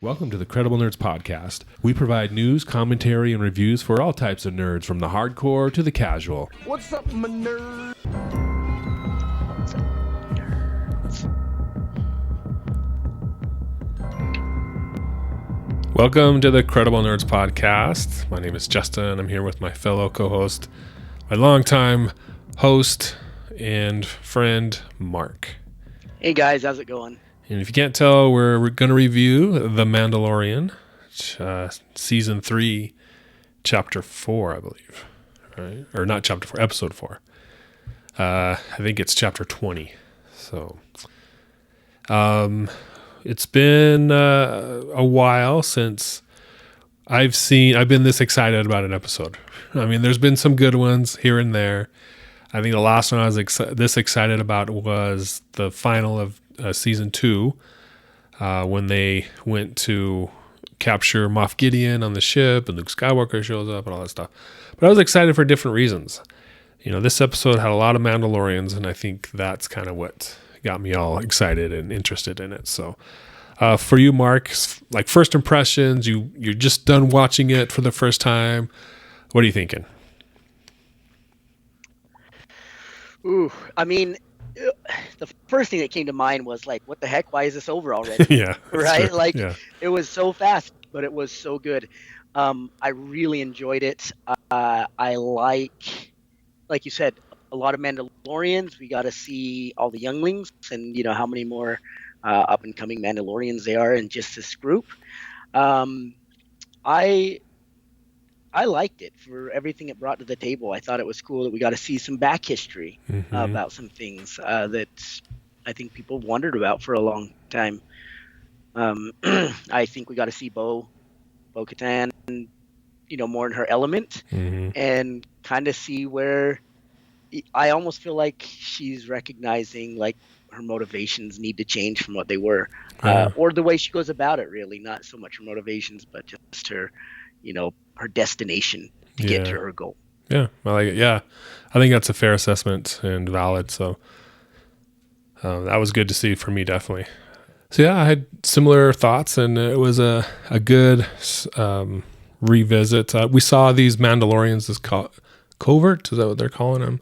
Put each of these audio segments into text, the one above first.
Welcome to the Credible Nerds Podcast. We provide news, commentary, and reviews for all types of nerds, from the hardcore to the casual. What's up, my nerd? Welcome to the Credible Nerds Podcast. My name is Justin. I'm here with my fellow co-host, my longtime host and friend, Mark. Hey guys, how's it going? And if you can't tell, we're going to review The Mandalorian, Season 3, Chapter 4, I believe. Right? Or not Chapter 4, Episode 4. I think it's Chapter 20. So, it's been a while since I've been this excited about an episode. I mean, there's been some good ones here and there. I think the last one I was this excited about was the final of Season 2, when they went to capture Moff Gideon on the ship and Luke Skywalker shows up and all that stuff. But I was excited for different reasons. You know, this episode had a lot of Mandalorians, and I think that's kind of what got me all excited and interested in it. So for you, Mark, like first impressions, you're just done watching it for the first time. What are you thinking? Ooh, I mean, the first thing that came to mind was like, what the heck? Why is this over already? Yeah. Right? True. Like, yeah. It was so fast, but it was so good. I really enjoyed it. I like you said, a lot of Mandalorians. We got to see all the younglings and, you know, how many more up and coming Mandalorians they are in just this group. I liked it for everything it brought to the table. I thought it was cool that we got to see some back history about some things that I think people wondered about for a long time. I think we got to see Bo-Katan, you know, more in her element and kind of see where I almost feel like she's recognizing like her motivations need to change from what they were, or the way she goes about it. Really, not so much her motivations, but just her, you know, her destination to get to her goal. Yeah, I like it. Yeah, I think that's a fair assessment and valid. So that was good to see for me, definitely. So yeah, I had similar thoughts, and it was a good revisit. We saw these Mandalorians, this covert, is that what they're calling them?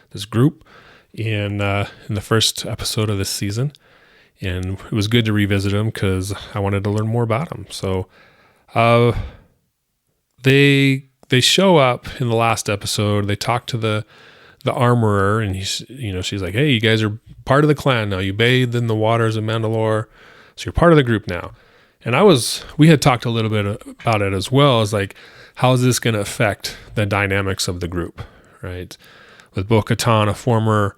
This group in the first episode of this season, and it was good to revisit them because I wanted to learn more about them. So they show up in the last episode. They talk to the armorer, and she's like, "Hey, you guys are part of the clan now. You bathed in the waters of Mandalore, so you're part of the group now." And we had talked a little bit about it as well, as like, how is this going to affect the dynamics of the group, right? With Bo-Katan, a former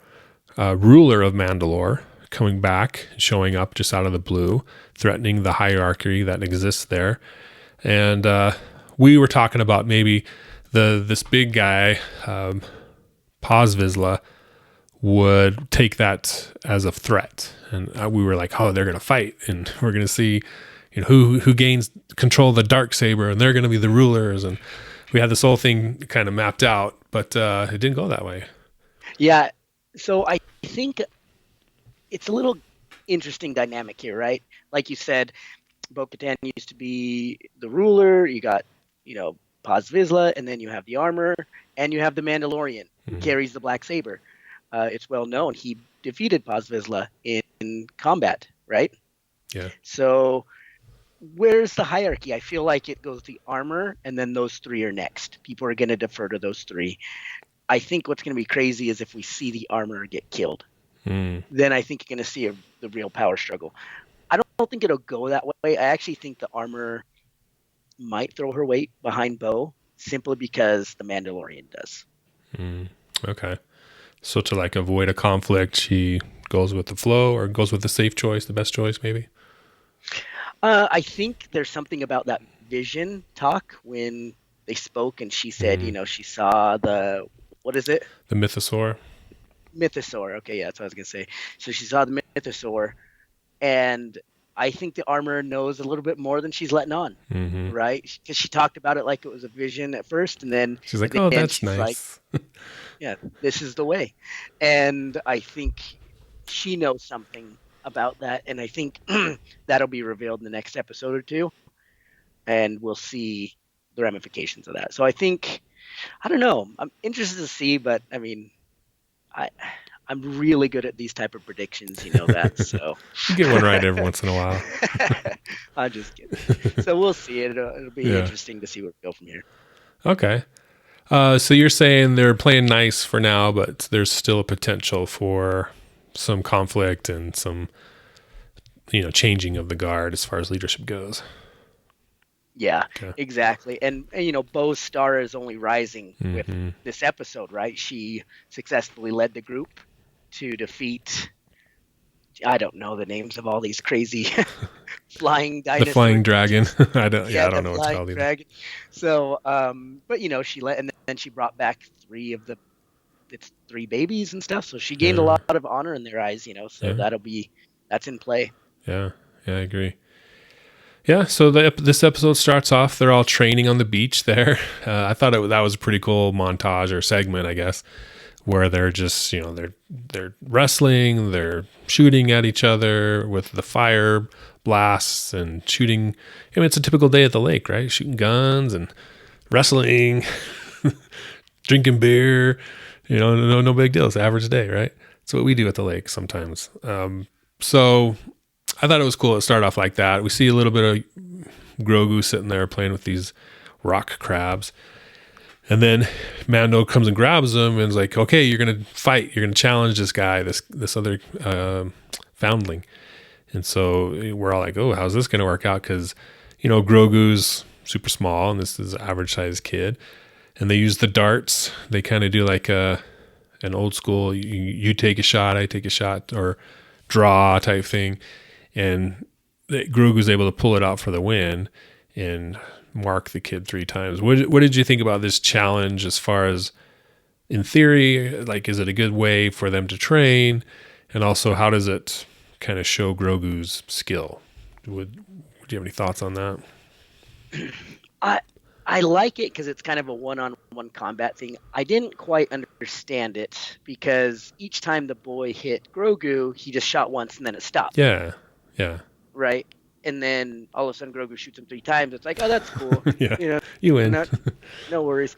ruler of Mandalore, coming back, showing up just out of the blue, threatening the hierarchy that exists there. And we were talking about maybe this big guy, Paz Vizsla, would take that as a threat. And we were like, oh, they're going to fight, and we're going to see, you know, who gains control of the Darksaber, and they're going to be the rulers. And we had this whole thing kind of mapped out, but it didn't go that way. Yeah. So I think it's a little interesting dynamic here, right? Like you said, Bo-Katan used to be the ruler. You got, you know, Paz Vizsla, and then you have the armor, and you have the Mandalorian who carries the black saber. It's well known he defeated Paz Vizsla in combat, right? Yeah. So where's the hierarchy? I feel like it goes the armor, and then those three are next. People are going to defer to those three. I think what's going to be crazy is if we see the armor get killed. Then I think you're going to see the real power struggle. I don't think it'll go that way. I actually think the armor might throw her weight behind Bo, simply because the Mandalorian does. Okay. So to like avoid a conflict, she goes with the flow, or goes with the safe choice, the best choice, maybe? I think there's something about that vision talk when they spoke, and she said, you know, she saw what is it? The Mythosaur. Mythosaur. Okay, yeah, that's what I was going to say. So she saw the Mythosaur, and I think the armor knows a little bit more than she's letting on, right? Because she talked about it like it was a vision at first, and then she's like, "Oh, that's nice." Like, yeah, this is the way. And I think she knows something about that, and I think that'll be revealed in the next episode or two, and we'll see the ramifications of that. So I think I don't know. I'm interested to see, but I mean, I I'm really good at these type of predictions, you know that. So You get one right every once in a while. I'm just kidding. So we'll see. It'll be Yeah. interesting to see where we go from here. Okay. So you're saying they're playing nice for now, but there's still a potential for some conflict and some, changing of the guard as far as leadership goes. Yeah, Okay. exactly. And Bo's star is only rising with Hmm. this episode, right? She successfully led the group to defeat, I don't know the names of all these crazy flying The dinosaur flying dragon. creatures. I don't. Yeah, Yeah, I don't the know what it's flying called either. dragon. So, but she let, and then she brought back three of its three babies and stuff. So she gained a Yeah. lot of honor in their eyes, so Yeah. that's in play. Yeah. Yeah. I agree. Yeah. So this episode starts off. They're all training on the beach there. I thought that was a pretty cool montage or segment, I guess, where they're just they're wrestling, they're shooting at each other with the fire blasts and shooting. I mean, it's a typical day at the lake, right? Shooting guns and wrestling, drinking beer. No big deal. It's an average day, right? It's what we do at the lake sometimes. So I thought it was cool to start off like that. We see a little bit of Grogu sitting there playing with these rock crabs. And then Mando comes and grabs him and is like, "Okay, you're gonna fight. You're gonna challenge this guy, this other foundling." And so we're all like, "Oh, how's this gonna work out?" Because Grogu's super small and this is an average sized kid, and they use the darts. They kind of do like an old school, you take a shot, I take a shot, or draw type thing, and Grogu's able to pull it out for the win and mark the kid 3 times. What did you think about this challenge as far as in theory? Like, is it a good way for them to train? And also, how does it kind of show Grogu's skill? Would you have any thoughts on that? I I like it because it's kind of a one-on-one combat thing. I didn't quite understand it because each time the boy hit Grogu, he just shot once and then it stopped, Yeah, yeah, right? And then all of a sudden Grogu shoots him 3 times. It's like, oh, that's cool. yeah. You know, You win. not, no worries.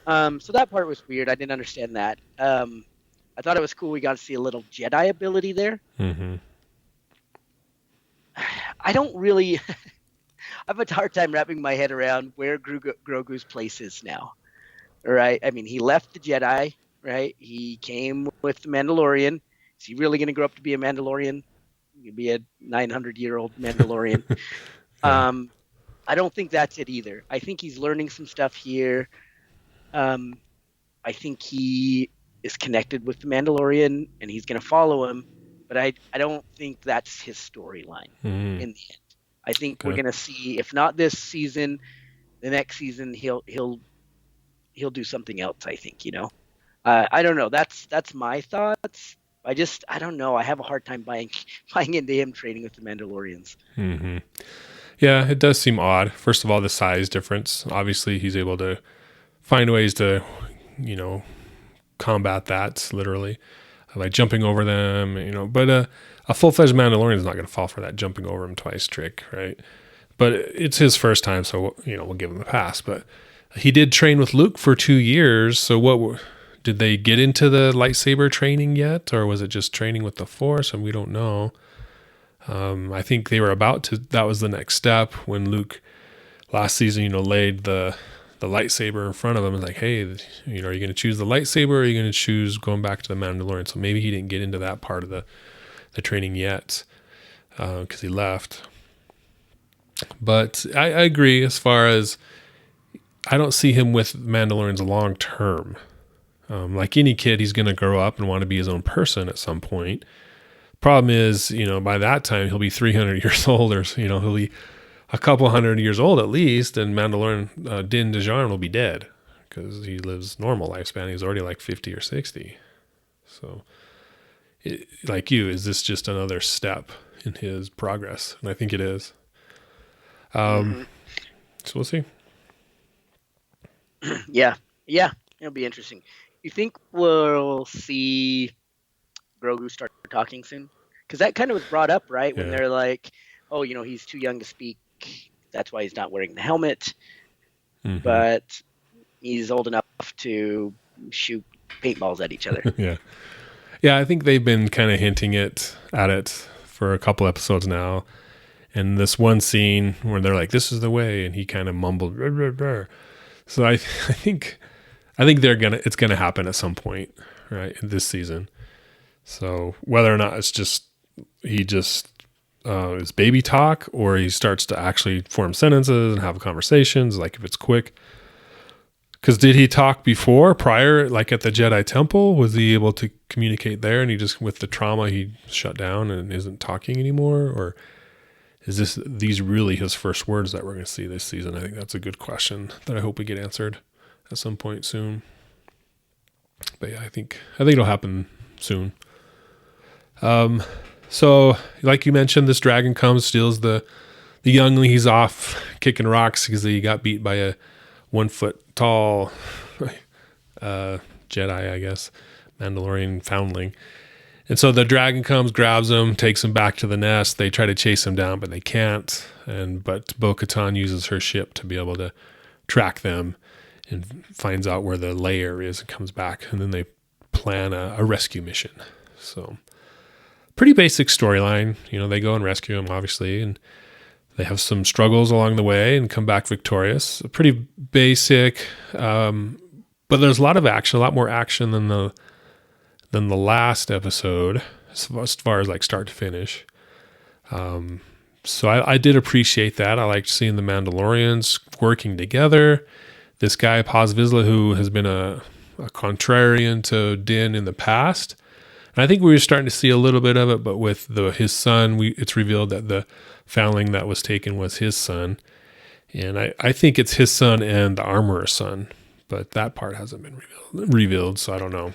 So that part was weird. I didn't understand that. I thought it was cool. We got to see a little Jedi ability there. Hmm. I don't really. I have a hard time wrapping my head around where Grogu's place is now. Right? I mean, he left the Jedi. Right? He came with the Mandalorian. Is he really going to grow up to be a Mandalorian? He'll be a 900-year-old Mandalorian. Yeah. I don't think that's it either. I think he's learning some stuff here. Um, I think he is connected with the Mandalorian and he's going to follow him. But I don't think that's his storyline Mm, in the end. I think we're okay. going to see, if not this season, the next season he'll do something else. I think. I don't know. That's my thoughts. I don't know. I have a hard time buying into him training with the Mandalorians. Hmm. Yeah, it does seem odd. First of all, the size difference. Obviously, he's able to find ways to, you know, combat that literally, like jumping over them. But a full-fledged Mandalorian is not going to fall for that jumping over him twice trick, right? But it's his first time, so we'll give him a pass. But he did train with Luke for 2 years. So did they get into the lightsaber training yet, or was it just training with the Force? And we don't know. I think they were about to. That was the next step when Luke last season, laid the lightsaber in front of him and like, hey, are you going to choose the lightsaber, or are you going to choose going back to the Mandalorian? So maybe he didn't get into that part of the training yet because he left. But I agree as far as I don't see him with Mandalorians long term. Like any kid, he's going to grow up and want to be his own person at some point. Problem is, by that time he'll be 300 years old, or he'll be a couple hundred years old at least, and Mandalorian Din Djarin will be dead because he lives normal lifespan. He's already like 50 or 60. So, like you, is this just another step in his progress? And I think it is. Hmm. So we'll see. Yeah, yeah, it'll be interesting. You think we'll see Grogu start talking soon? because that kind of was brought up, right? When Yeah. they're like, oh, he's too young to speak. That's why he's not wearing the helmet. Hmm. But he's old enough to shoot paintballs at each other. Yeah. Yeah, I think they've been kind of hinting at it for a couple episodes now. And this one scene where they're like, "This is the way," and he kind of mumbled. "Rah, rah, rah." So I think it's gonna happen at some point, right, in this season. So whether or not it's just he just is baby talk, or he starts to actually form sentences and have conversations, like if it's quick. Because did he talk before, prior, like at the Jedi Temple? Was he able to communicate there, and he just, with the trauma, he shut down and isn't talking anymore? Or is these really his first words that we're going to see this season? I think that's a good question that I hope we get answered at some point soon. But yeah, I think it'll happen soon. So like you mentioned, this dragon comes, steals the youngling. He's off kicking rocks because he got beat by a 1 foot tall Jedi, I guess, Mandalorian foundling. And so the dragon comes, grabs him, takes him back to the nest. They try to chase him down, but they can't. But Bo-Katan uses her ship to be able to track them and finds out where the lair is and comes back. And then they plan a rescue mission. So pretty basic storyline. They go and rescue him, obviously, and they have some struggles along the way and come back victorious. Pretty basic, but there's a lot of action, a lot more action than the last episode, as far as like start to finish. So I did appreciate that. I liked seeing the Mandalorians working together. This guy Paz Vizsla, who has been a contrarian to Din in the past, and I think we were starting to see a little bit of it. But with his son, it's revealed that the foundling that was taken was his son, and I think it's his son and the armorer's son, but that part hasn't been revealed, so I don't know.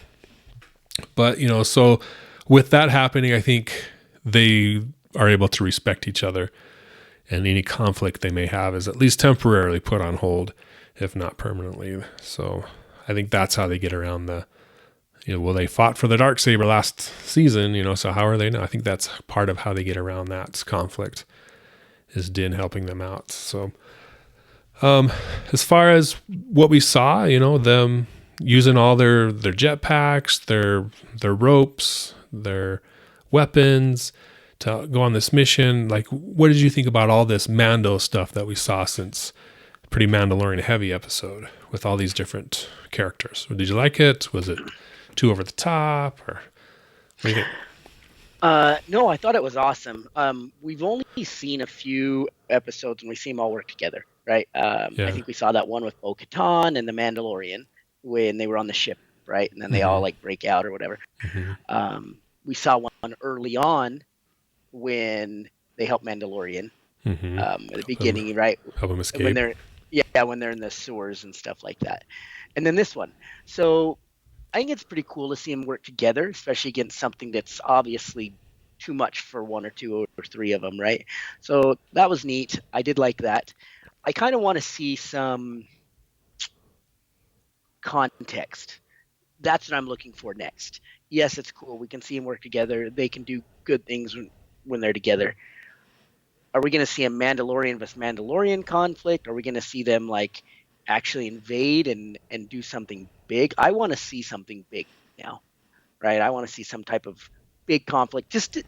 But so with that happening, I think they are able to respect each other, and any conflict they may have is at least temporarily put on hold, if not permanently. So I think that's how they get around well, they fought for the Darksaber last season, so how are they now? I think that's part of how they get around that conflict, is Din helping them out. So as far as what we saw, them using all their jetpacks, their ropes, their weapons to go on this mission. Like, what did you think about all this Mando stuff that we saw since pretty Mandalorian heavy episode with all these different characters? Did you like it? Was it too over the top, or what do you think? No, I thought it was awesome. We've only seen a few episodes and we see them all work together, right? I think we saw that one with Bo-Katan and the Mandalorian when they were on the ship, right? And then they all like break out or whatever. Mm-hmm. We saw one early on when they help Mandalorian at the beginning, right? Help him escape. When they're in the sewers and stuff like that. And then this one. So I think it's pretty cool to see them work together, especially against something that's obviously too much for one or two or three of them, right? So that was neat. I did like that. I kind of want to see some context. That's what I'm looking for next. Yes, it's cool. We can see them work together. They can do good things when they're together. Are we going to see a Mandalorian versus Mandalorian conflict? Are we going to see them like actually invade and do something big? I want to see something big now, right? I want to see some type of big conflict. Just to,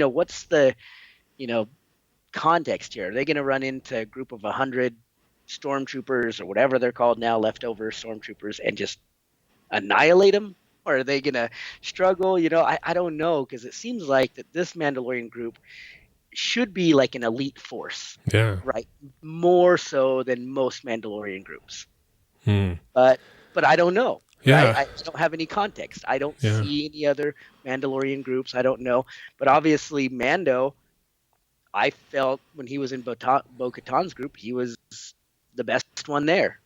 what's the context here? Are they going to run into a group of 100 stormtroopers or whatever they're called now, leftover stormtroopers, and just annihilate them? Or are they going to struggle? I don't know, because it seems like that this Mandalorian group should be like an elite force, right? More so than most Mandalorian groups. But I don't know. Yeah, I don't have any context. I don't see any other Mandalorian groups. I don't know. But obviously, Mando, I felt when he was in Bo-Katan's group, he was the best one there.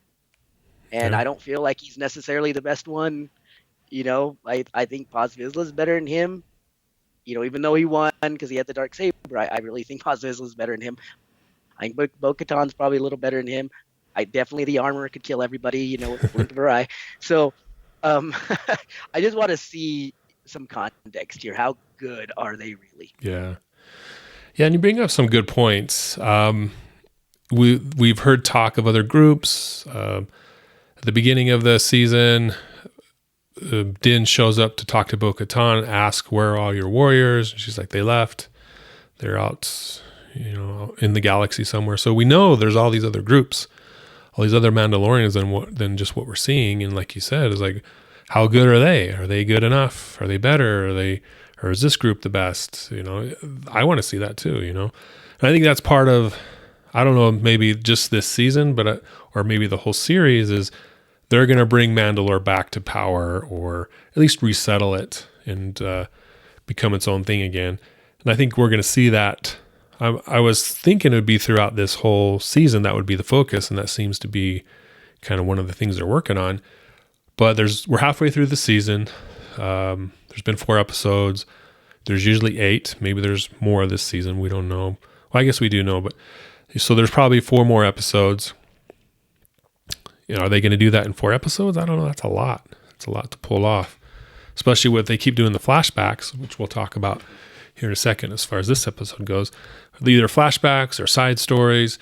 And I don't feel like he's necessarily the best one. I think Paz Vizsla is better than him. Even though he won because he had the Darksaber, I really think Paz Vizsla is better than him. I think Bo-Katan's probably a little better than him. The armor could kill everybody, with the blink of her eye. So I just want to see some context here. How good are they really? Yeah. Yeah, and you bring up some good points. We've heard talk of other groups. At the beginning of the season, Din shows up to talk to Bo-Katan, ask where are all your warriors. And she's like, they left. They're out, in the galaxy somewhere. So we know there's all these other groups, all these other Mandalorians than just what we're seeing. And like you said, is like, how good are they? Are they good enough? Are they better? Or is this group the best? I want to see that too. And I think that's part of, I don't know, maybe just this season, but or maybe the whole series is they're going to bring Mandalore back to power, or at least resettle it and become its own thing again. And I think we're going to see that. I was thinking it would be throughout this whole season that would be the focus, and that seems to be kind of one of the things they're working on. But we're halfway through the season. There's been 4 episodes. There's usually 8. Maybe there's more this season. We don't know. Well, I guess we do know, but so there's probably 4 more episodes. Are they going to do that in 4 episodes? I don't know. That's a lot. It's a lot to pull off, especially with they keep doing the flashbacks, which we'll talk about here in a second as far as this episode goes. Either flashbacks or side stories,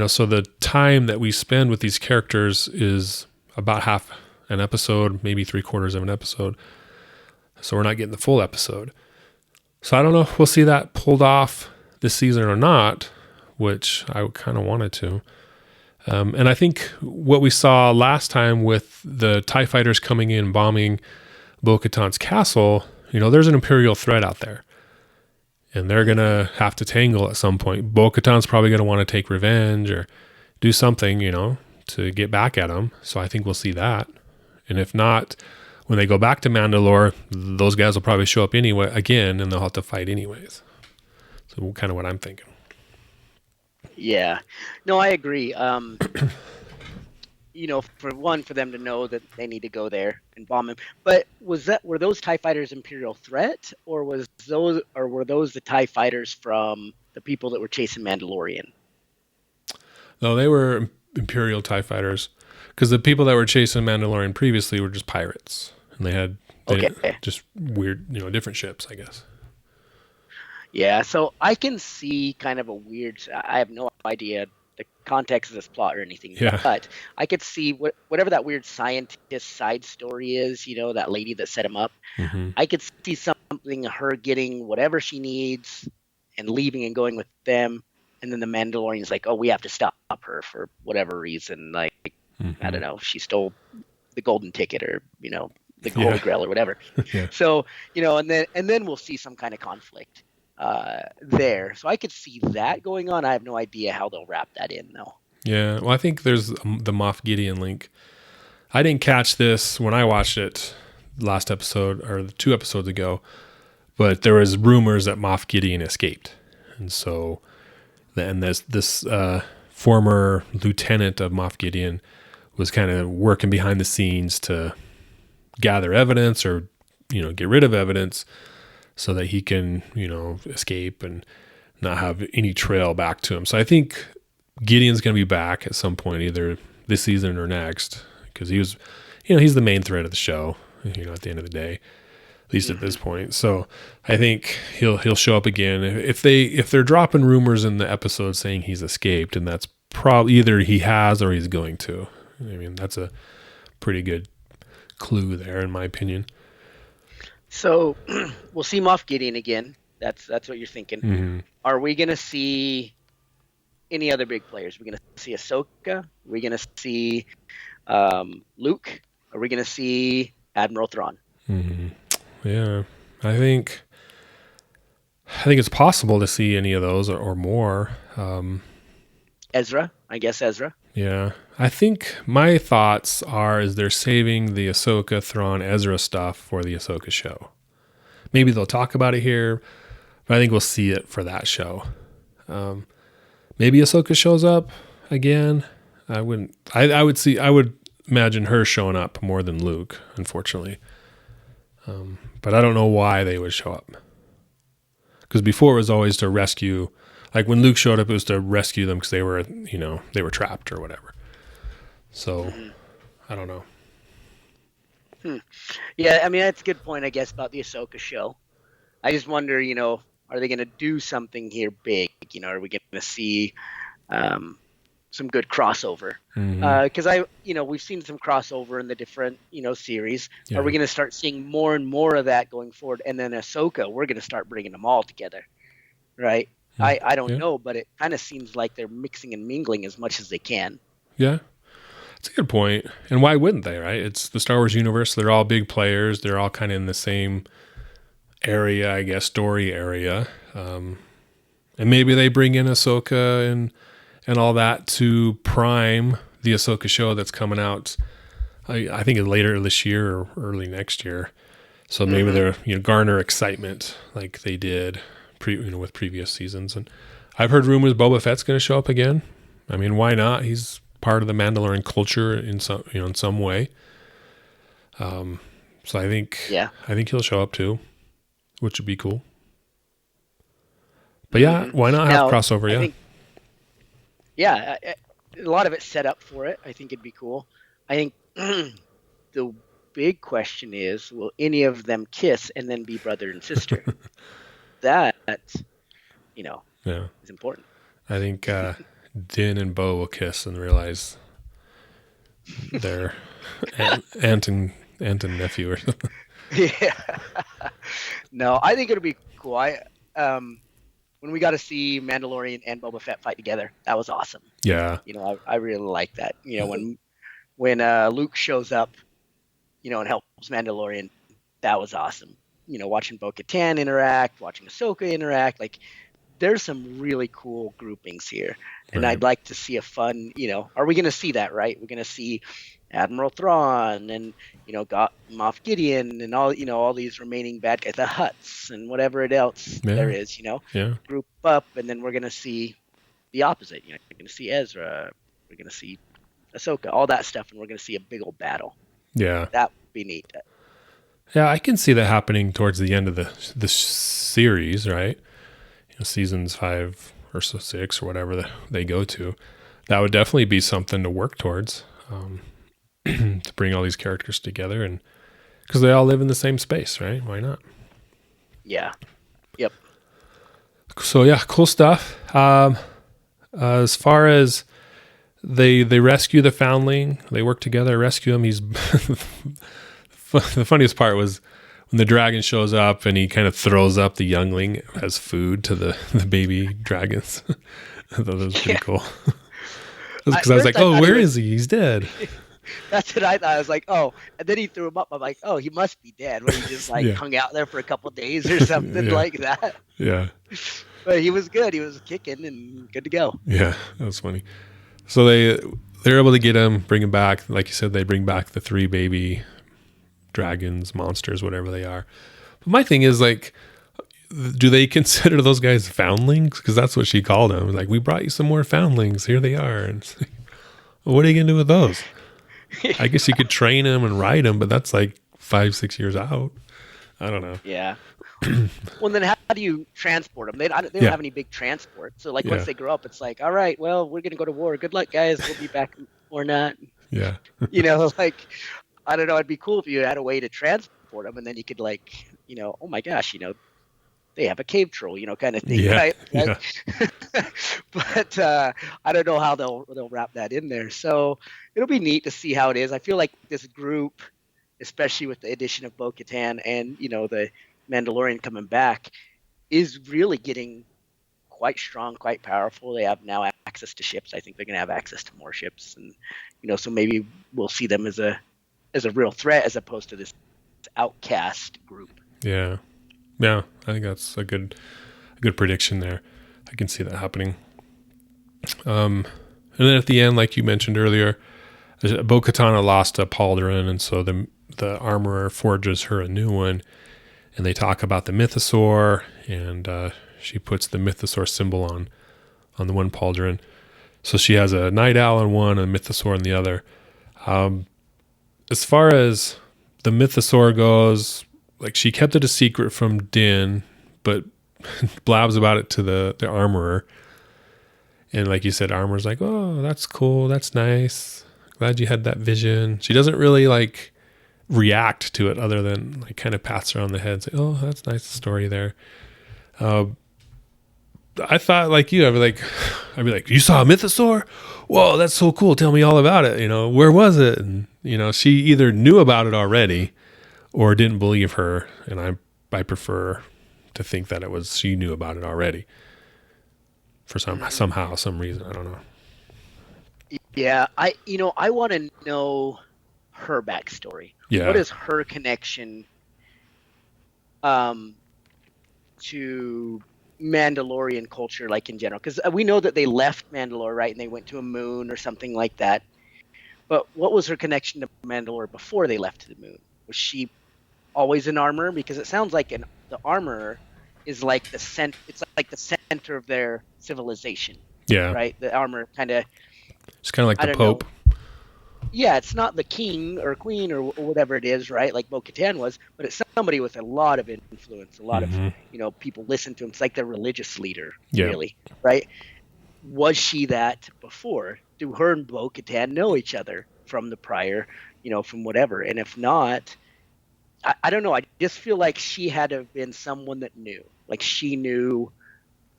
so the time that we spend with these characters is about half an episode, maybe 3/4 of an episode. So we're not getting the full episode. So I don't know if we'll see that pulled off this season or not, which I kind of wanted to. And I think what we saw last time with the TIE fighters coming in, bombing Bo-Katan's castle, there's an Imperial threat out there. And they're going to have to tangle at some point. Bo-Katan's probably going to want to take revenge or do something, to get back at him. So I think we'll see that. And if not, when they go back to Mandalore, those guys will probably show up anyway again, and they'll have to fight anyways. So kind of what I'm thinking. Yeah. No, I agree. For them to know that they need to go there and bomb him. But were those TIE fighters Imperial threat, or were those the TIE fighters from the people that were chasing Mandalorian? No, they were Imperial TIE fighters, because the people that were chasing Mandalorian previously were just pirates, and they had just weird, different ships, I guess. Yeah, so I can see kind of a weird. I have no idea the context of this plot or anything, but I could see whatever that weird scientist side story is. That lady that set him up. Mm-hmm. I could see something, her getting whatever she needs and leaving and going with them, and then the Mandalorian's like, "Oh, we have to stop her for whatever reason." Like, I don't know, she stole the golden ticket, or the Holy Grail or whatever. Yeah. So and then we'll see some kind of conflict there. So I could see that going on. I have no idea how they'll wrap that in, though. Yeah, well, I think there's the Moff Gideon link. I didn't catch this when I watched it last episode or 2 episodes ago, but there was rumors that Moff Gideon escaped, and so this former lieutenant of Moff Gideon was kind of working behind the scenes to gather evidence or get rid of evidence, so that he can, escape and not have any trail back to him. So I think Gideon's going to be back at some point, either this season or next, because he was, he's the main thread of the show, at the end of the day, at least at this point. So I think he'll show up again. If they're dropping rumors in the episode saying he's escaped, and that's probably either he has or he's going to. I mean, that's a pretty good clue there, in my opinion. So we'll see Moff Gideon again. That's what you're thinking. Mm-hmm. Are we going to see any other big players? Are we going to see Ahsoka? Are we going to see Luke? Are we going to see Admiral Thrawn? Mm-hmm. Yeah, I think it's possible to see any of those or more. Ezra, I guess Ezra. Yeah, I think my thoughts is they're saving the Ahsoka, Thrawn, Ezra stuff for the Ahsoka show. Maybe they'll talk about it here, but I think we'll see it for that show. Maybe Ahsoka shows up again. I would imagine her showing up more than Luke, unfortunately. But I don't know why they would show up. Because before it was always to rescue. Like when Luke showed up, it was to rescue them because they were trapped or whatever. So, I don't know. Yeah, I mean, that's a good point, I guess, about the Ahsoka show. I just wonder, are they going to do something here big? Are we going to see um, some good crossover? Hmm. Because we've seen some crossover in the different, series. Are we Yeah. going to start seeing more and more of that going forward? And then Ahsoka, we're going to start bringing them all together, right? Mm. I don't Yeah. know, but it kind of seems like they're mixing and mingling as much as they can. Yeah. That's a good point. And why wouldn't they, right? It's the Star Wars universe. They're all big players. They're all kind of in the same area, I guess, story area. And maybe they bring in Ahsoka and all that to prime the Ahsoka show that's coming out. I think later this year or early next year. So maybe Mm-hmm. they're garner excitement like they did with previous seasons. And I've heard rumors Boba Fett's going to show up again. I mean, why not? He's part of the Mandalorian culture in some way. So Yeah. I think he'll show up too, which would be cool. But yeah, Mm-hmm. why not have Now, crossover? I Yeah. think, yeah, a lot of it's set up for it. I think it'd be cool. I think the big question is, will any of them kiss and then be brother and sister? That, you know, Yeah. is important. I think Din and Bo will kiss and realize they're aunt and nephew or something. Yeah. No, I think it'll be cool. When we got to see Mandalorian and Boba Fett fight together, that was awesome. Yeah. I really like that. When Luke shows up, and helps Mandalorian, that was awesome. Watching Bo-Katan interact, watching Ahsoka interact, like there's some really cool groupings here, and Right. I'd like to see a fun. Are we going to see that? Right, we're going to see Admiral Thrawn and Moff Gideon and all these remaining bad guys, the Hutts and whatever it else Yeah. there is. Yeah. Group up, and then we're going to see the opposite. We're going to see Ezra, we're going to see Ahsoka, all that stuff, and we're going to see a big old battle. Yeah. That would be neat. Yeah, I can see that happening towards the end of the series, right? Seasons 5 or 6 or whatever they go to. That would definitely be something to work towards, to bring all these characters together, and because they all live in the same space, right? Why not? Yeah. Yep. So yeah, cool stuff. As far as they rescue the foundling, they work together, rescue him. He's the funniest part was when the dragon shows up and he kind of throws up the youngling as food to the baby dragons. I thought that was pretty cool. Because I was like, oh, where is he? He's dead. That's what I thought. I was like, oh, and then he threw him up. I'm like, oh, he must be dead. When he just Yeah. hung out there for a couple of days or something Yeah. like that. Yeah. But he was good. He was kicking and good to go. Yeah. That was funny. So they're able to get him, bring him back. Like you said, they bring back the 3 baby dragons, monsters, whatever they are. But my thing is, like, do they consider those guys foundlings? Because that's what she called them. Like, we brought you some more foundlings. Here they are. And it's like, well, what are you going to do with those? I guess you could train them and ride them, but that's like 5-6 years out. I don't know. Yeah. Well, then how do you transport them? They don't have any big transport. So, like, once they grow up, it's like, all right, well, we're going to go to war. Good luck, guys. We'll be back or not. Yeah. Like, I don't know. It'd be cool if you had a way to transport them, and then you could, like, oh my gosh, they have a cave troll, kind of thing, Yeah. right? Yeah. But I don't know how they'll wrap that in there. So it'll be neat to see how it is. I feel like this group, especially with the addition of Bo-Katan and the Mandalorian coming back, is really getting quite strong, quite powerful. They have now access to ships. I think they're going to have access to more ships, and so maybe we'll see them as a real threat as opposed to this outcast group. Yeah. Yeah. I think that's a good prediction there. I can see that happening. And then at the end, like you mentioned earlier, Bo-Katan lost a pauldron, and so the armorer forges her a new one, and they talk about the mythosaur, and she puts the mythosaur symbol on the one pauldron. So she has a night owl on one and a mythosaur on the other. As far as the mythosaur goes, like, she kept it a secret from Din, but blabs about it to the armorer. And like you said, armorer's like, oh, that's cool. That's nice. Glad you had that vision. She doesn't really, like, react to it other than like kind of pats her on the head and say, oh, that's nice story there. I thought like you, I'd be like, you saw a mythosaur? Whoa, that's so cool. Tell me all about it. Where was it? And, she either knew about it already or didn't believe her. And I prefer to think that she knew about it already for some reason. I don't know. Yeah. I want to know her backstory. Yeah. What is her connection, to Mandalorian culture, like in general? Because we know that they left Mandalore, right, and they went to a moon or something like that. But what was her connection to Mandalore before they left to the moon? Was she always in armor? Because it sounds like the armor is like the center. It's like the center of their civilization. Yeah. Right. The armor kind of. It's kind of like the Pope. Know. Yeah, it's not the king or queen or whatever it is, right? Like Bo-Katan was, but it's somebody with a lot of influence, a lot of people listen to him. It's like their religious leader, really, right? Was she that before? Do her and Bo-Katan know each other from the prior, from whatever? And if not, I don't know. I just feel like she had to have been someone that knew, like she knew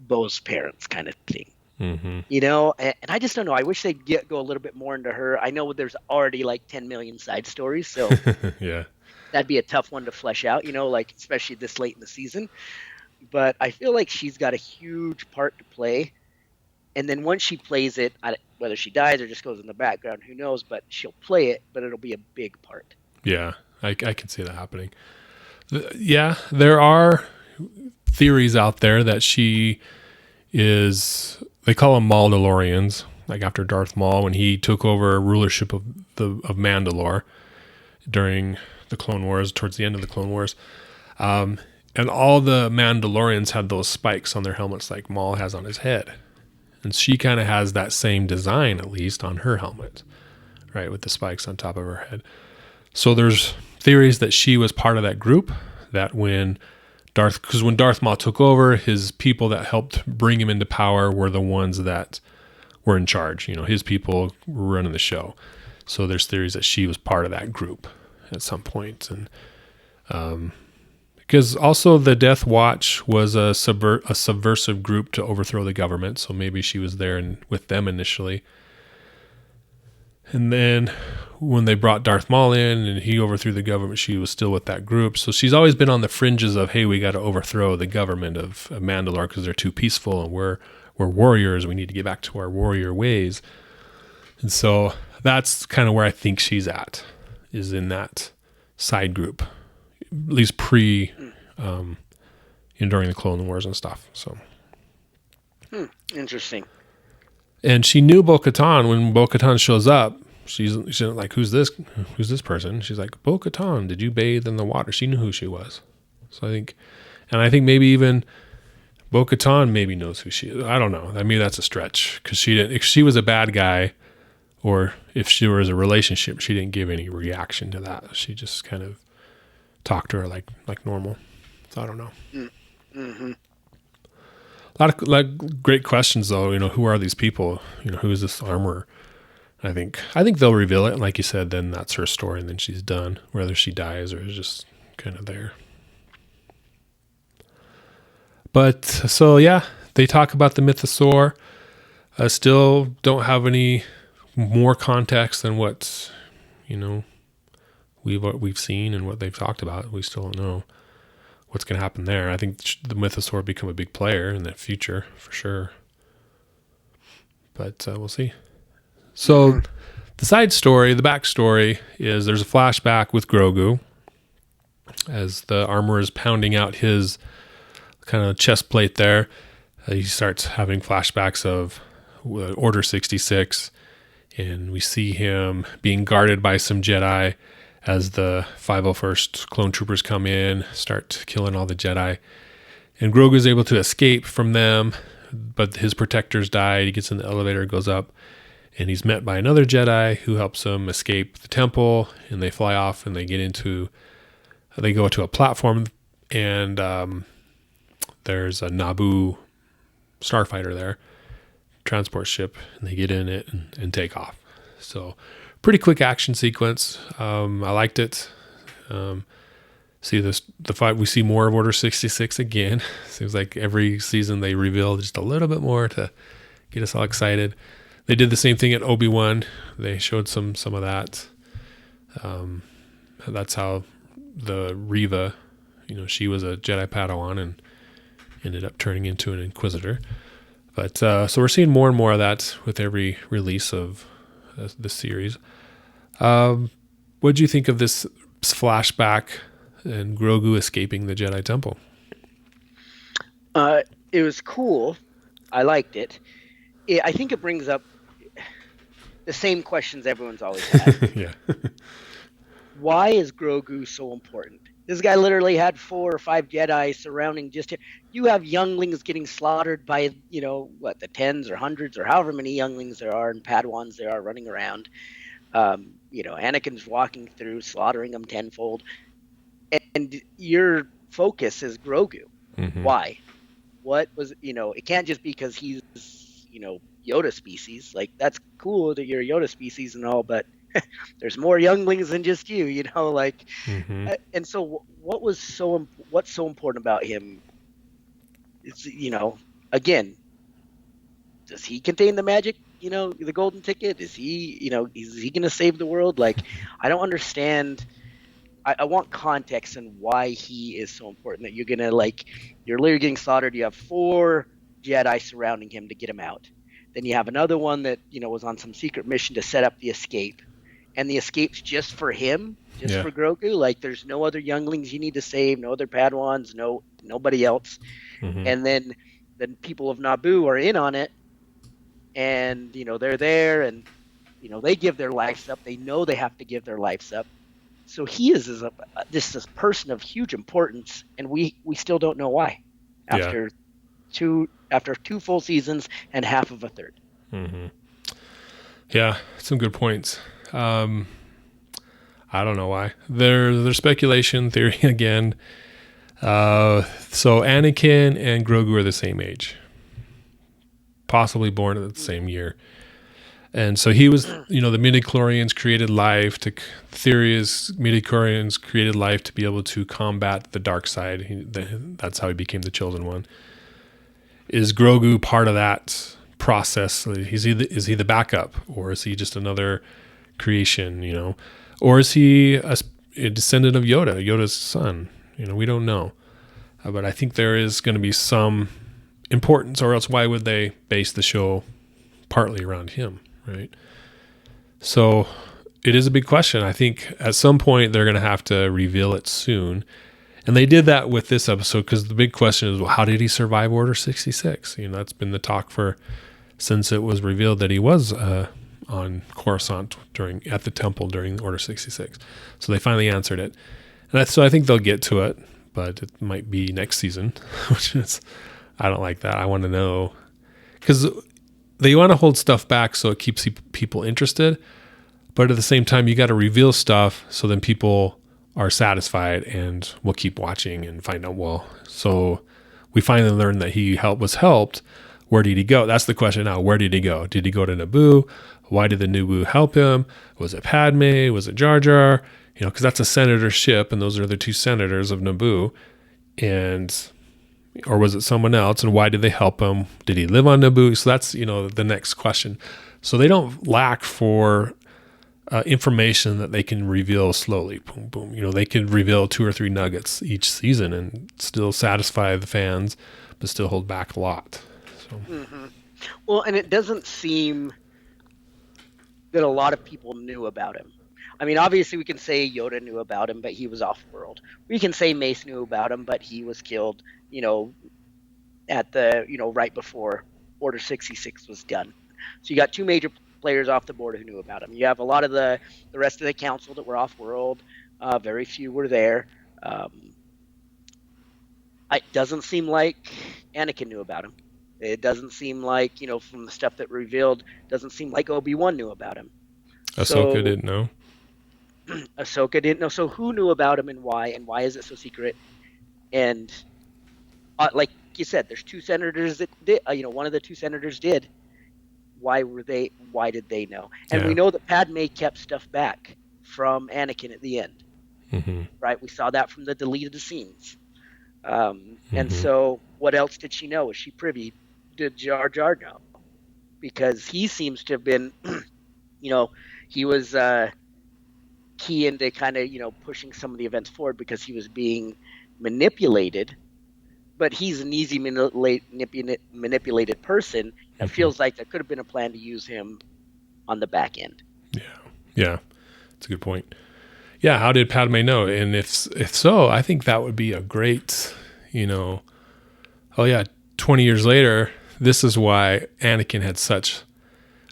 Bo's parents, kind of thing. Mm-hmm. And I just don't know. I wish they'd go a little bit more into her. I know there's already like 10 million side stories, so yeah, that'd be a tough one to flesh out, like especially this late in the season. But I feel like she's got a huge part to play. And then once she plays it, whether she dies or just goes in the background, who knows, but she'll play it, but it'll be a big part. Yeah, I can see that happening. Yeah, there are theories out there that she is... They call them Mandalorians, like after Darth Maul when he took over rulership of Mandalore during the Clone Wars, towards the end of the Clone Wars. And all the Mandalorians had those spikes on their helmets like Maul has on his head. And she kind of has that same design, at least, on her helmet, right, with the spikes on top of her head. So there's theories that she was part of that group, that when Darth Maul took over, his people that helped bring him into power were the ones that were in charge. His people were running the show. So there's theories that she was part of that group at some point. And because also the Death Watch was a subversive group to overthrow the government. So maybe she was there with them initially. And then when they brought Darth Maul in and he overthrew the government, she was still with that group. So she's always been on the fringes of, hey, we got to overthrow the government of Mandalore because they're too peaceful and we're warriors. We need to get back to our warrior ways. And so that's kind of where I think she's at, is in that side group, at least during the Clone Wars and stuff. So Interesting. And she knew Bo-Katan. When Bo-Katan shows up, she's like, who's this person? She's like, Bo-Katan, did you bathe in the water? She knew who she was. So I think maybe even Bo-Katan maybe knows who she is. I don't know. I mean, that's a stretch because if she was a bad guy or if she was a relationship, she didn't give any reaction to that. She just kind of talked to her like normal. So I don't know. Mm-hmm. A lot of great questions though. Who are these people? Who is this armorer? I think they'll reveal it. And like you said, then that's her story, and then she's done. Whether she dies or is just kind of there. But so yeah, they talk about the mythosaur. I still don't have any more context than what we've seen and what they've talked about. We still don't know what's going to happen there. I think the mythosaur become a big player in the future for sure. But we'll see. So the side story, the backstory is there's a flashback with Grogu as the armorer is pounding out his kind of chest plate there. He starts having flashbacks of Order 66, and we see him being guarded by some Jedi as the 501st clone troopers come in, start killing all the Jedi. And Grogu is able to escape from them, but his protectors died. He gets in the elevator, goes up, and he's met by another Jedi who helps him escape the temple, and they fly off and they go to a platform, and there's a Naboo starfighter there, transport ship, and they get in it and take off. So pretty quick action sequence. I liked it. See the fight. We see more of Order 66 again. Seems like every season they reveal just a little bit more to get us all excited. They did the same thing at Obi-Wan. They showed some of that. That's how the Reva, she was a Jedi Padawan and ended up turning into an Inquisitor. But so we're seeing more and more of that with every release of the series. What do you think of this flashback and Grogu escaping the Jedi Temple? It was cool. I liked it. I think it brings up the same questions everyone's always had. Yeah. Why is Grogu so important? This guy literally had 4 or 5 Jedi surrounding just him. You have younglings getting slaughtered by, the tens or hundreds or however many younglings there are and Padawans there are running around. Anakin's walking through, slaughtering them tenfold. And your focus is Grogu. Mm-hmm. Why? What was, it can't just be because he's, Yoda species. Like, that's cool that you're a Yoda species and all, but there's more younglings than just you, Mm-hmm. And so what's so important about him is, again, does he contain the magic, the golden ticket? Is he, is he going to save the world? Like, I don't understand. I want context and why he is so important that you're going to, you're literally getting slaughtered. You have 4 Jedi surrounding him to get him out. Then you have another one that, was on some secret mission to set up the escape. And the escape's just for him, for Grogu. Like, there's no other younglings you need to save, no other Padawans, nobody else. Mm-hmm. And then the people of Naboo are in on it. And, they're there and, they give their lives up. They know they have to give their lives up. So he is this person of huge importance, and we still don't know why after 2 full seasons and half of a third. Mm-hmm. Yeah, some good points. I don't know why. There's speculation theory again. So Anakin and Grogu are the same age, possibly born at the same year. And so he was, the midichlorians created life. Theory is midichlorians created life to be able to combat the dark side. That's how he became the chosen one. Is Grogu part of that process? Is he the backup, or is he just another creation? Or is he a descendant of Yoda's son? We don't know. But I think there is going to be some importance, or else why would they base the show partly around him? Right. So it is a big question. I think at some point they're going to have to reveal it soon. And they did that with this episode because the big question is, well, how did he survive Order 66? That's been the talk since it was revealed that he was on Coruscant at the temple during Order 66. So they finally answered it. And so I think they'll get to it, but it might be next season, which is, I don't like that. I want to know, because they want to hold stuff back so it keeps people interested, but at the same time, you got to reveal stuff so then people are satisfied and will keep watching and find out, well, so we finally learned that he was helped. Where did he go? That's the question now. Where did he go? Did he go to Naboo? Why did the Naboo help him? Was it Padme? Was it Jar Jar? Because that's a senator ship, and those are the 2 senators of Naboo. Or was it someone else? And why did they help him? Did he live on Naboo? So that's, the next question. So they don't lack for information that they can reveal slowly. Boom, boom. They could reveal 2 or 3 nuggets each season and still satisfy the fans, but still hold back a lot. So. Mm-hmm. Well, and it doesn't seem that a lot of people knew about him. I mean, obviously we can say Yoda knew about him, but he was off-world. We can say Mace knew about him, but he was killed, at the, right before Order 66 was done. So you got 2 major players off the board who knew about him. You have a lot of the rest of the council that were off-world. Very few were there. It doesn't seem like Anakin knew about him. It doesn't seem like, from the stuff that revealed, doesn't seem like Obi-Wan knew about him. Ahsoka didn't know. Ahsoka didn't know. So who knew about him and why is it so secret? And like you said, there's 2 senators that did, one of the 2 senators did. Why did they know? And we know that Padme kept stuff back from Anakin at the end. right? We saw that from the deleted scenes. And Mm-hmm. so, what else did she know? Was she privy? Did Jar Jar know? Because he seems to have been, you know, he was key into kind of, pushing some of the events forward because he was being manipulated. But he's an easy manipulated person. It Mm-hmm. feels like there could have been a plan to use him on the back end. Yeah. Yeah. That's a good point. Yeah. How did Padme know? And if so, I think that would be a great, oh yeah, 20 years later, this is why Anakin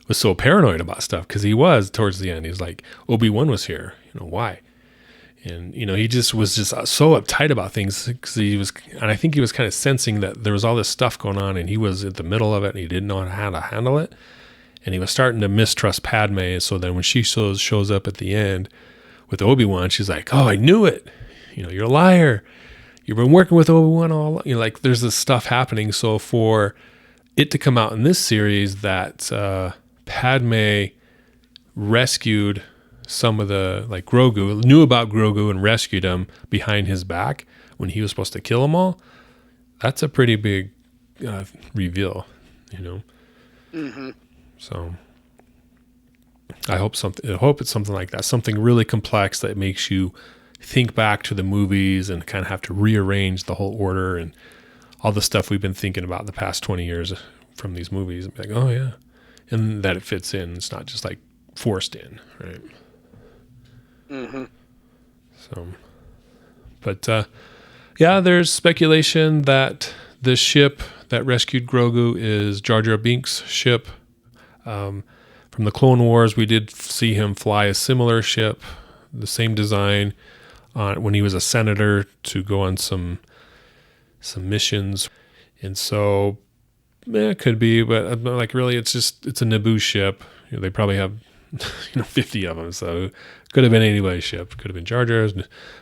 was so paranoid about stuff, because he was towards the end. He was like, Obi-Wan was here. Why? And, he just was just so uptight about things because and I think he was kind of sensing that there was all this stuff going on and he was at the middle of it and he didn't know how to handle it. And he was starting to mistrust Padme. And so then when she shows up at the end with Obi-Wan, she's like, oh, I knew it. You're a liar. You've been working with Obi-Wan all, like there's this stuff happening. So for it to come out in this series that Padme rescued some of the, like Grogu, knew about Grogu and rescued him behind his back when he was supposed to kill them all, that's a pretty big reveal, Mm-hmm. So I hope it's something like that, something really complex that makes you think back to the movies and kind of have to rearrange the whole order and all the stuff we've been thinking about the past 20 years from these movies and be like, oh yeah, and that it fits in. It's not just like forced in, right? Mm-hmm. So, but yeah, there's speculation that the ship that rescued Grogu is Jar Jar Binks' ship. From the Clone Wars, we did see him fly a similar ship, the same design, when he was a senator to go on some missions. And so, it could be, but like really, it's a Naboo ship. They probably have 50 of them, so could have been anybody's ship. Could have been Jar Jar's,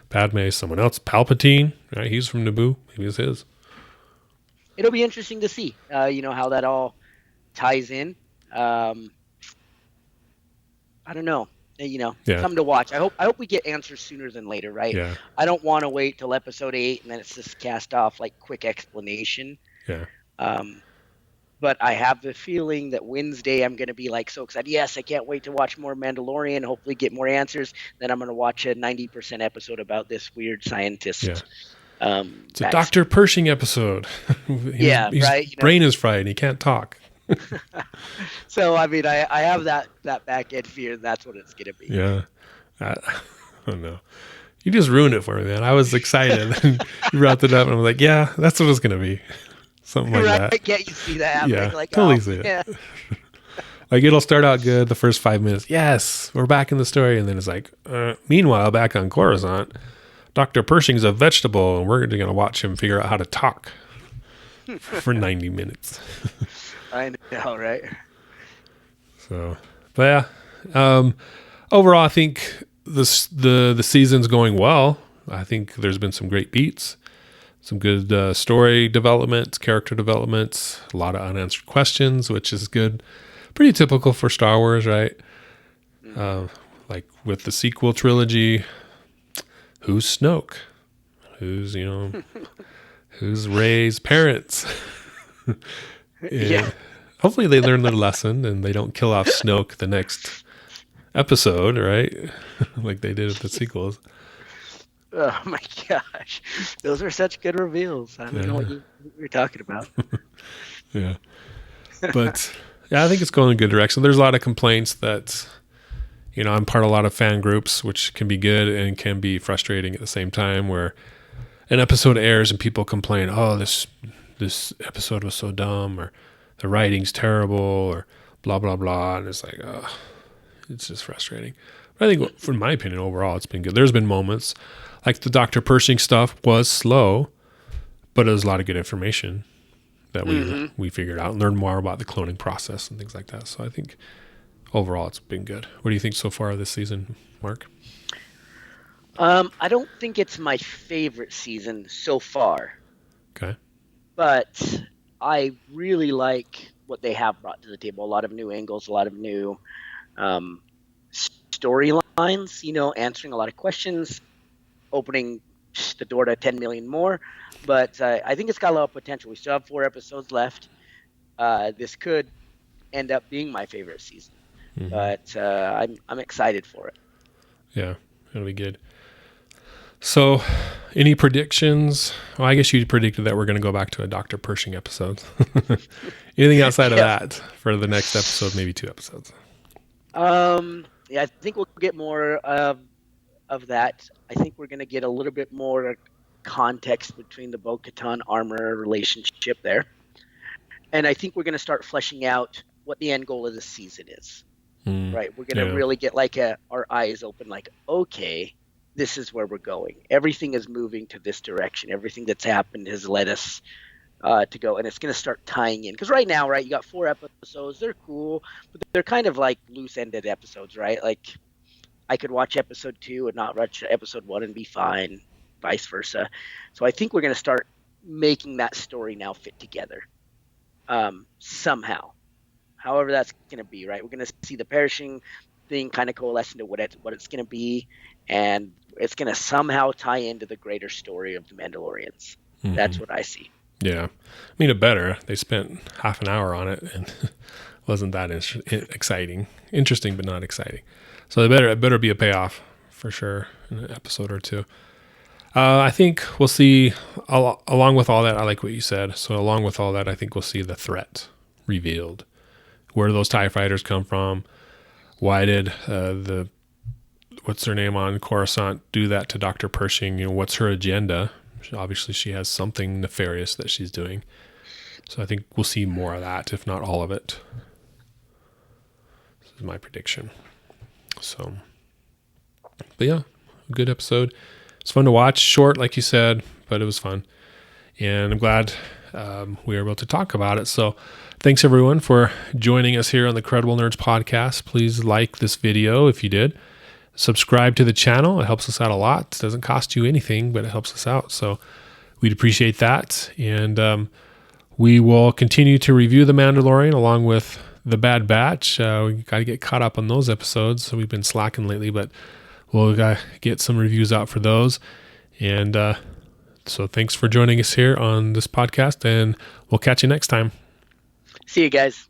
Padme, someone else, Palpatine. Right? He's from Naboo. Maybe it's his. It'll be interesting to see, how that all ties in. I don't know. Something to watch. I hope we get answers sooner than later, right? Yeah. I don't want to wait till episode 8 and then it's just cast off like quick explanation. Yeah. But I have the feeling that Wednesday I'm going to be like so excited. Yes, I can't wait to watch more Mandalorian, hopefully get more answers. Then I'm going to watch a 90% episode about this weird scientist. Yeah. It's a Dr. Pershing episode. His right. brain is fried and he can't talk. So, I mean, I have that back end fear. That's what it's going to be. Yeah. I don't know. You just ruined it for me, man. I was excited. You brought it up and I was like, yeah, that's what it's going to be. Something like that. Can't you see that happening? Yeah, like, totally see it. Like it'll start out good the first 5 minutes. Yes, we're back in the story. And then it's like, meanwhile, back on Coruscant, Dr. Pershing's a vegetable and we're going to watch him figure out how to talk for 90 minutes. I know, right? So, but yeah, overall, I think the season's going well. I think there's been some great beats, some good story development, character developments, a lot of unanswered questions, which is good. Pretty typical for Star Wars, right? Like with the sequel trilogy, who's Snoke? Who's who's Rey's parents? Yeah. Hopefully they learn their lesson and they don't kill off Snoke the next episode, right? Like they did with the sequels. Oh my gosh, those are such good reveals. I don't know what you're talking about. Yeah, but yeah, I think it's going in a good direction. There's a lot of complaints that I'm part of a lot of fan groups, which can be good and can be frustrating at the same time. Where an episode airs and people complain, "Oh, this episode was so dumb," or "the writing's terrible," or blah blah blah, and it's like, oh, it's just frustrating. But I think, from my opinion, overall, it's been good. There's been moments. Like the Dr. Pershing stuff was slow, but it was a lot of good information that we figured out and learned more about the cloning process and things like that. So I think overall it's been good. What do you think so far this season, Mark? I don't think it's my favorite season so far. Okay. But I really like what they have brought to the table. A lot of new angles, a lot of new storylines, answering a lot of questions. opening the door to 10 million more. But I think it's got a lot of potential. We still have 4 episodes left. This could end up being my favorite season, but I'm excited for it. Yeah, it'll be good. So, any predictions? Well, I guess you predicted that we're going to go back to a Dr. Pershing episode. Anything outside of that for the next episode, maybe 2 episodes? Yeah, I think we'll get more of that. I think we're going to get a little bit more context between the Bo-Katan armor relationship there. And I think we're going to start fleshing out what the end goal of the season is. Right? We're going to really get like our eyes open, like, okay, this is where we're going. Everything is moving to this direction. Everything that's happened has led us to go, and it's going to start tying in. Because right now, right, you got 4 episodes. They're cool, but they're kind of like loose-ended episodes, right? Like, I could watch episode 2 and not watch episode 1 and be fine, vice versa. So I think we're going to start making that story now fit together somehow. However that's going to be, right? We're going to see the Pershing thing kind of coalesce into what it's going to be, and it's going to somehow tie into the greater story of the Mandalorians. That's what I see. Yeah. I mean, it better. They spent half an hour on it, and wasn't that exciting. Interesting, but not exciting. So it better be a payoff for sure in an episode or 2. I think we'll see, along with all that, I like what you said. So along with all that, I think we'll see the threat revealed. Where do those TIE fighters come from? Why did what's her name on Coruscant do that to Dr. Pershing? You know, what's her agenda? Obviously, she has something nefarious that she's doing. So I think we'll see more of that, if not all of it. This is my prediction. So, but yeah, good episode. It's fun to watch. Short, like you said, but it was fun. And I'm glad we were able to talk about it. So thanks everyone for joining us here on the Credible Nerds podcast. Please like this video if you did. Subscribe to the channel. It helps us out a lot. It doesn't cost you anything, but it helps us out. So we'd appreciate that. And we will continue to review The Mandalorian along with The Bad Batch. We got to get caught up on those episodes. So we've been slacking lately, but we'll get some reviews out for those. And so thanks for joining us here on this podcast, and we'll catch you next time. See you guys.